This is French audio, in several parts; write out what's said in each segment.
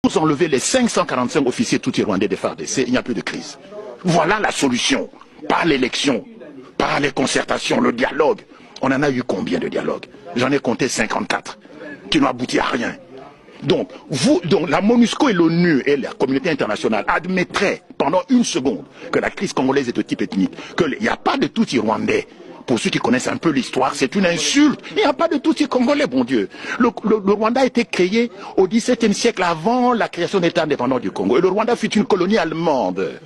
Vous enlevez les 545 officiers tout rwandais des FARDC, il n'y a plus de crise. Voilà la solution. Par l'élection, par les concertations, le dialogue. On en a eu combien de dialogues? J'en ai compté 54, qui n'ont abouti à rien. Donc, la MONUSCO et l'ONU et la communauté internationale admettraient pendant une seconde que la crise congolaise est de type ethnique, qu'il n'y a pas de Tutsi rwandais. Pour ceux qui connaissent un peu l'histoire, c'est une insulte. Il n'y a pas de Tutsi congolais, bon Dieu. Le Rwanda a été créé au XVIIe siècle avant la création d'État indépendant du Congo. Et le Rwanda fut une colonie allemande.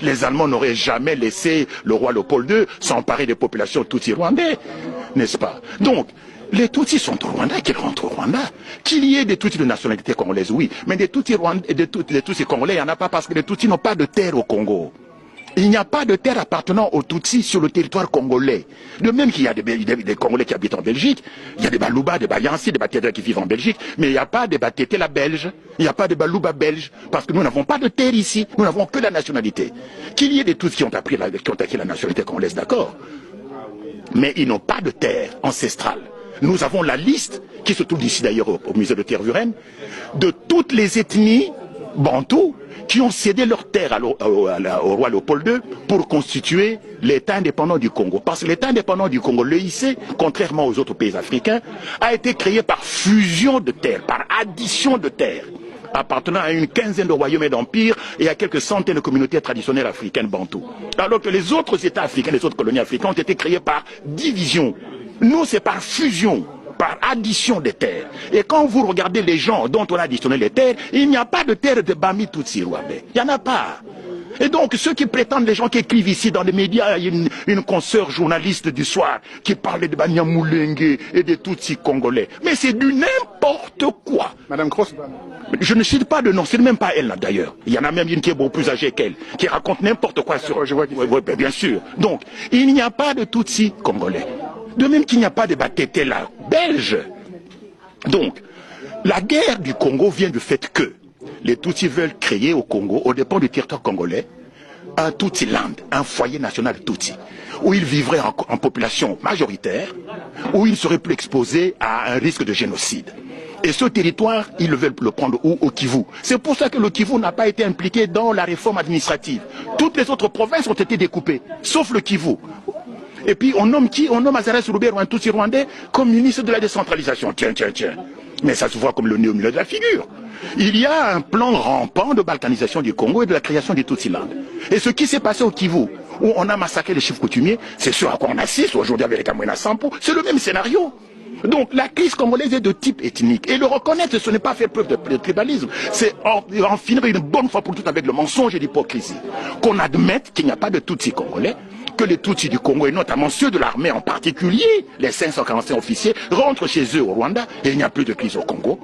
Les Allemands n'auraient jamais laissé le roi Léopold II s'emparer des populations Tutsi rwandais, n'est-ce pas? Donc, les Tutsis sont au Rwanda, qu'ils rentrent au Rwanda. Qu'il y ait des Tutsis de nationalité congolaise, oui. Mais des Tutsis congolais, il n'y en a pas parce que les Tutsis n'ont pas de terre au Congo. Il n'y a pas de terre appartenant aux Tutsis sur le territoire congolais. De même qu'il y a des Congolais qui habitent en Belgique, il y a des Balouba, des Bayansi, des Batétés qui vivent en Belgique, mais il n'y a pas des Batétés la belge, il n'y a pas de Balouba belge, parce que nous n'avons pas de terre ici, nous n'avons que la nationalité. Qu'il y ait des Tutsis qui ont acquis la nationalité congolaise, d'accord. Mais ils n'ont pas de terre ancestrale. Nous avons la liste, qui se trouve ici d'ailleurs au musée de Tervuren, de toutes les ethnies bantoues qui ont cédé leur terre au roi Léopold II pour constituer l'État indépendant du Congo. Parce que l'État indépendant du Congo, l'EIC, contrairement aux autres pays africains, a été créé par fusion de terres, par addition de terres, appartenant à une quinzaine de royaumes et d'empires et à quelques centaines de communautés traditionnelles africaines bantoues. Alors que les autres États africains, les autres colonies africaines ont été créés par division. Nous, c'est par fusion, par addition des terres. Et quand vous regardez les gens dont on a additionné les terres, il n'y a pas de terre de Bami Tutsi Rwandais. Il n'y en a pas. Et donc, ceux qui prétendent, les gens qui écrivent ici dans les médias, il y a une consoeur journaliste du soir qui parlait de Banyamulenge et des Tutsis congolais. Mais c'est du n'importe quoi. Madame Cross. Je ne cite pas de nom, c'est même pas elle là d'ailleurs. Il y en a même une qui est beaucoup plus âgée qu'elle, qui raconte n'importe quoi sur... Oui, bien sûr. Donc, il n'y a pas de Tutsis congolais. De même qu'il n'y a pas de Batété là, belge. Donc, la guerre du Congo vient du fait que les Tutsis veulent créer au Congo, au dépend du territoire congolais, un Tutsi-land, un foyer national Tutsi, où ils vivraient en population majoritaire, où ils seraient plus exposés à un risque de génocide. Et ce territoire, ils veulent le prendre où? Au Kivu. C'est pour ça que le Kivu n'a pas été impliqué dans la réforme administrative. Toutes les autres provinces ont été découpées, sauf le Kivu. Et puis on nomme qui? On nomme Azarès Roubert, un Tutsi rwandais, comme ministre de la décentralisation. Tiens. Mais ça se voit comme le nez au milieu de la figure. Il y a un plan rampant de balkanisation du Congo et de la création du Tutsi-land. Et ce qui s'est passé au Kivu, où on a massacré les chefs coutumiers, c'est ce à quoi on assiste aujourd'hui avec les Kamwena Sampo, c'est le même scénario. Donc la crise congolaise est de type ethnique. Et le reconnaître, ce n'est pas faire preuve de tribalisme, c'est en finir une bonne fois pour toutes avec le mensonge et l'hypocrisie. Qu'on admette qu'il n'y a pas de Tutsi congolais, que les Tutsis du Congo, et notamment ceux de l'armée en particulier, les 545 officiers, rentrent chez eux au Rwanda, et il n'y a plus de crise au Congo.